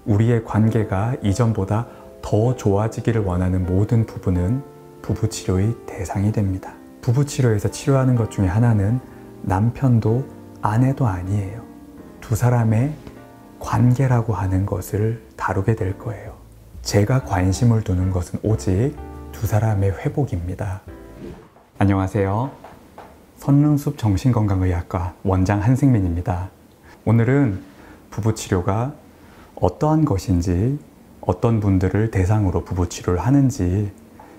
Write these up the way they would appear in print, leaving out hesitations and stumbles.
우리의 관계가 이전보다 더 좋아지기를 원하는 모든 부부는 부부치료의 대상이 됩니다. 부부치료에서 치료하는 것 중에 하나는 남편도 아내도 아니에요. 두 사람의 관계라고 하는 것을 다루게 될 거예요. 제가 관심을 두는 것은 오직 두 사람의 회복입니다. 안녕하세요. 선릉숲 정신건강의학과 원장 한승민입니다. 오늘은 부부치료가 어떠한 것인지, 어떤 분들을 대상으로 부부치료를 하는지,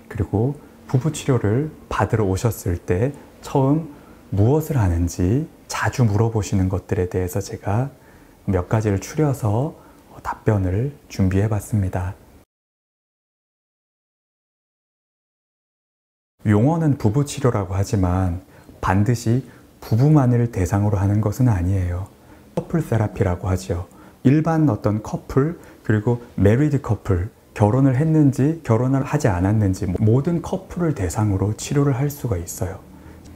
그리고 부부치료를 받으러 오셨을 때 처음 무엇을 하는지 자주 물어보시는 것들에 대해서 제가 몇 가지를 추려서 답변을 준비해 봤습니다. 용어는 부부치료라고 하지만 반드시 부부만을 대상으로 하는 것은 아니에요. 커플 세라피라고 하죠. 일반 어떤 커플, 그리고 메리드 커플, 결혼을 했는지 결혼을 하지 않았는지 모든 커플을 대상으로 치료를 할 수가 있어요.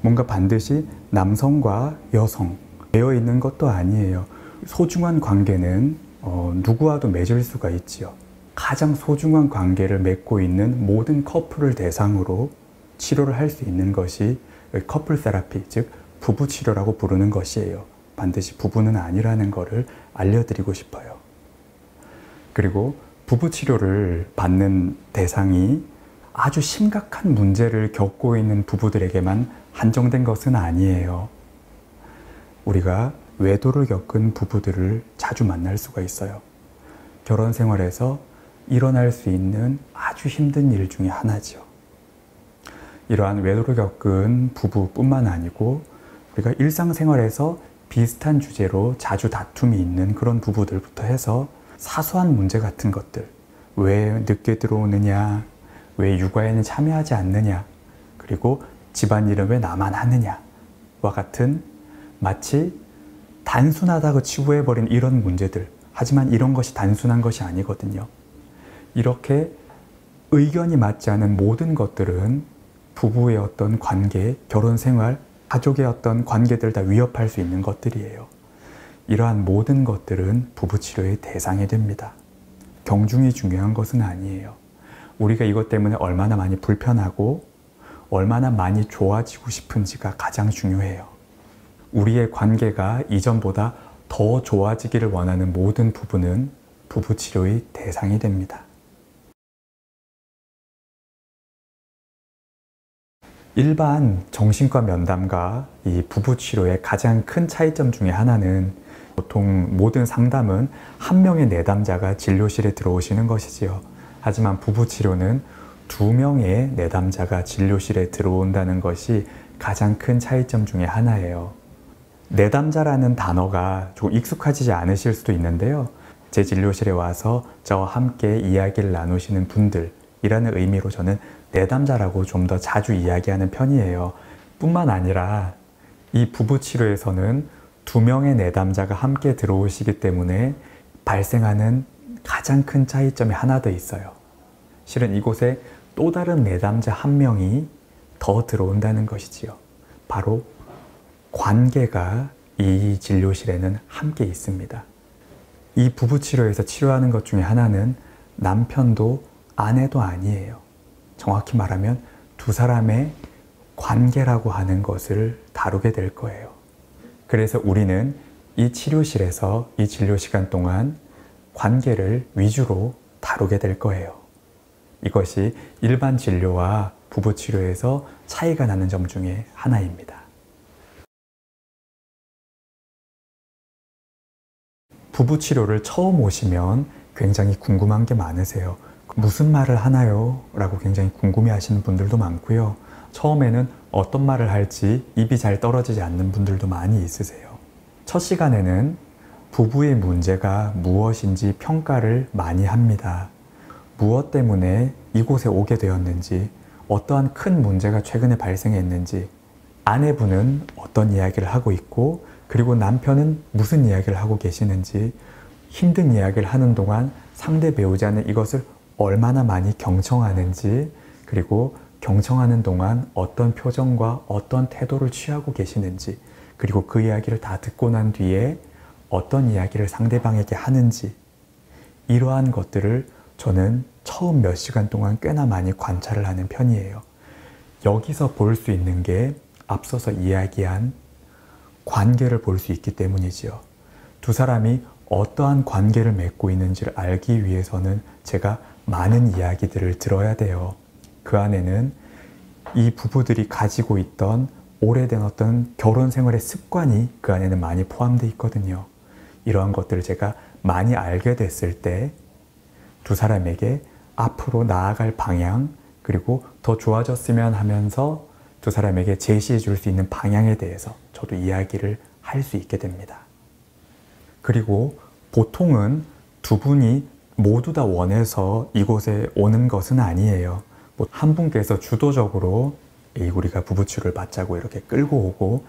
뭔가 반드시 남성과 여성 되어 있는 것도 아니에요. 소중한 관계는 누구와도 맺을 수가 있지요. 가장 소중한 관계를 맺고 있는 모든 커플을 대상으로 치료를 할 수 있는 것이 커플 세라피, 즉 부부 치료라고 부르는 것이에요. 반드시 부부는 아니라는 것을 알려드리고 싶어요. 그리고 부부 치료를 받는 대상이 아주 심각한 문제를 겪고 있는 부부들에게만 한정된 것은 아니에요. 우리가 외도를 겪은 부부들을 자주 만날 수가 있어요. 결혼 생활에서 일어날 수 있는 아주 힘든 일 중에 하나죠. 이러한 외도를 겪은 부부뿐만 아니고 우리가 일상생활에서 비슷한 주제로 자주 다툼이 있는 그런 부부들부터 해서 사소한 문제 같은 것들, 왜 늦게 들어오느냐, 왜 육아에는 참여하지 않느냐, 그리고 집안일은 왜 나만 하느냐와 같은 마치 단순하다고 치부해버린 이런 문제들, 하지만 이런 것이 단순한 것이 아니거든요. 이렇게 의견이 맞지 않은 모든 것들은 부부의 어떤 관계, 결혼 생활, 가족의 어떤 관계들 다 위협할 수 있는 것들이에요. 이러한 모든 것들은 부부치료의 대상이 됩니다. 경중이 중요한 것은 아니에요. 우리가 이것 때문에 얼마나 많이 불편하고 얼마나 많이 좋아지고 싶은지가 가장 중요해요. 우리의 관계가 이전보다 더 좋아지기를 원하는 모든 부부는 부부치료의 대상이 됩니다. 일반 정신과 면담과 이 부부치료의 가장 큰 차이점 중에 하나는 보통 모든 상담은 한 명의 내담자가 진료실에 들어오시는 것이지요. 하지만 부부치료는 두 명의 내담자가 진료실에 들어온다는 것이 가장 큰 차이점 중에 하나예요. 내담자라는 단어가 조금 익숙하지 않으실 수도 있는데요. 제 진료실에 와서 저와 함께 이야기를 나누시는 분들이라는 의미로 저는 내담자라고 좀 더 자주 이야기하는 편이에요. 뿐만 아니라 이 부부치료에서는 두 명의 내담자가 함께 들어오시기 때문에 발생하는 가장 큰 차이점이 하나 더 있어요. 실은 이곳에 또 다른 내담자 한 명이 더 들어온다는 것이지요. 바로 관계가 이 진료실에는 함께 있습니다. 이 부부치료에서 치료하는 것 중에 하나는 남편도 아내도 아니에요. 정확히 말하면 두 사람의 관계라고 하는 것을 다루게 될 거예요. 그래서 우리는 이 치료실에서 이 진료 시간 동안 관계를 위주로 다루게 될 거예요. 이것이 일반 진료와 부부 치료에서 차이가 나는 점 중에 하나입니다. 부부 치료를 처음 오시면 굉장히 궁금한 게 많으세요. 무슨 말을 하나요? 라고 굉장히 궁금해 하시는 분들도 많고요. 처음에는 어떤 말을 할지 입이 잘 떨어지지 않는 분들도 많이 있으세요. 첫 시간에는 부부의 문제가 무엇인지 평가를 많이 합니다. 무엇 때문에 이곳에 오게 되었는지, 어떠한 큰 문제가 최근에 발생했는지, 아내분은 어떤 이야기를 하고 있고, 그리고 남편은 무슨 이야기를 하고 계시는지, 힘든 이야기를 하는 동안 상대 배우자는 이것을 얼마나 많이 경청하는지, 그리고 경청하는 동안 어떤 표정과 어떤 태도를 취하고 계시는지, 그리고 그 이야기를 다 듣고 난 뒤에 어떤 이야기를 상대방에게 하는지, 이러한 것들을 저는 처음 몇 시간 동안 꽤나 많이 관찰을 하는 편이에요. 여기서 볼 수 있는 게 앞서서 이야기한 관계를 볼 수 있기 때문이지요. 두 사람이 어떠한 관계를 맺고 있는지를 알기 위해서는 제가 많은 이야기들을 들어야 돼요. 그 안에는 이 부부들이 가지고 있던 오래된 어떤 결혼 생활의 습관이 그 안에는 많이 포함되어 있거든요. 이러한 것들을 제가 많이 알게 됐을 때 두 사람에게 앞으로 나아갈 방향, 그리고 더 좋아졌으면 하면서 두 사람에게 제시해 줄 수 있는 방향에 대해서 저도 이야기를 할 수 있게 됩니다. 그리고 보통은 두 분이 모두 다 원해서 이곳에 오는 것은 아니에요. 한 분께서 주도적으로 우리가 부부치료를 받자고 이렇게 끌고 오고,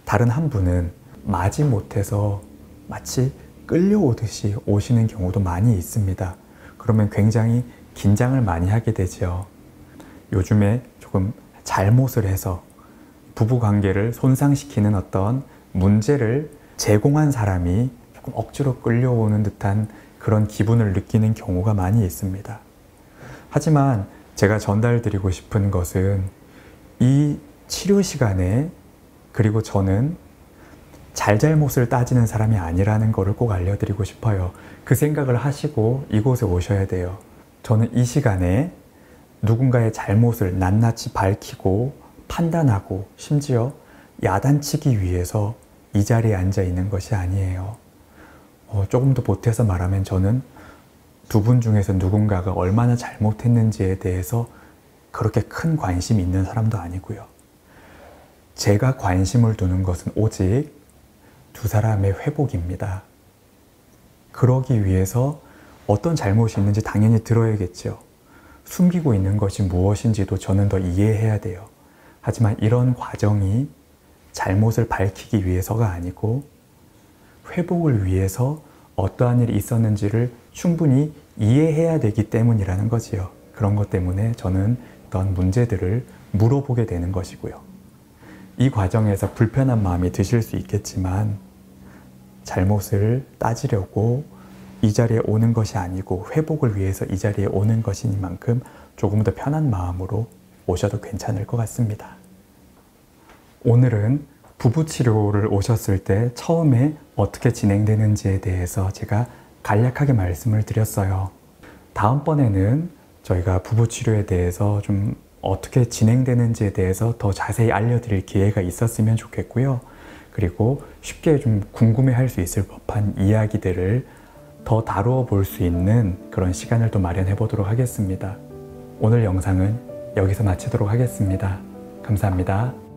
다른 한 분은 마지못해서 마치 끌려오듯이 오시는 경우도 많이 있습니다. 그러면 굉장히 긴장을 많이 하게 되죠. 요즘에 조금 잘못을 해서 부부관계를 손상시키는 어떤 문제를 제공한 사람이 조금 억지로 끌려오는 듯한 그런 기분을 느끼는 경우가 많이 있습니다. 하지만 제가 전달드리고 싶은 것은 이 치료 시간에, 그리고 저는 잘잘못을 따지는 사람이 아니라는 것을 꼭 알려드리고 싶어요. 그 생각을 하시고 이곳에 오셔야 돼요. 저는 이 시간에 누군가의 잘못을 낱낱이 밝히고 판단하고 심지어 야단치기 위해서 이 자리에 앉아 있는 것이 아니에요. 조금 더 보태서 말하면 저는 두 분 중에서 누군가가 얼마나 잘못했는지에 대해서 그렇게 큰 관심이 있는 사람도 아니고요. 제가 관심을 두는 것은 오직 두 사람의 회복입니다. 그러기 위해서 어떤 잘못이 있는지 당연히 들어야겠죠. 숨기고 있는 것이 무엇인지도 저는 더 이해해야 돼요. 하지만 이런 과정이 잘못을 밝히기 위해서가 아니고 회복을 위해서 어떠한 일이 있었는지를 충분히 이해해야 되기 때문이라는 거지요. 그런 것 때문에 저는 어떤 문제들을 물어보게 되는 것이고요. 이 과정에서 불편한 마음이 드실 수 있겠지만 잘못을 따지려고 이 자리에 오는 것이 아니고 회복을 위해서 이 자리에 오는 것이니만큼 조금 더 편한 마음으로 오셔도 괜찮을 것 같습니다. 오늘은 부부치료를 오셨을 때 처음에 어떻게 진행되는지에 대해서 제가 간략하게 말씀을 드렸어요. 다음번에는 저희가 부부치료에 대해서 좀 어떻게 진행되는지에 대해서 더 자세히 알려드릴 기회가 있었으면 좋겠고요. 그리고 쉽게 좀 궁금해할 수 있을 법한 이야기들을 더 다루어 볼 수 있는 그런 시간을 또 마련해 보도록 하겠습니다. 오늘 영상은 여기서 마치도록 하겠습니다. 감사합니다.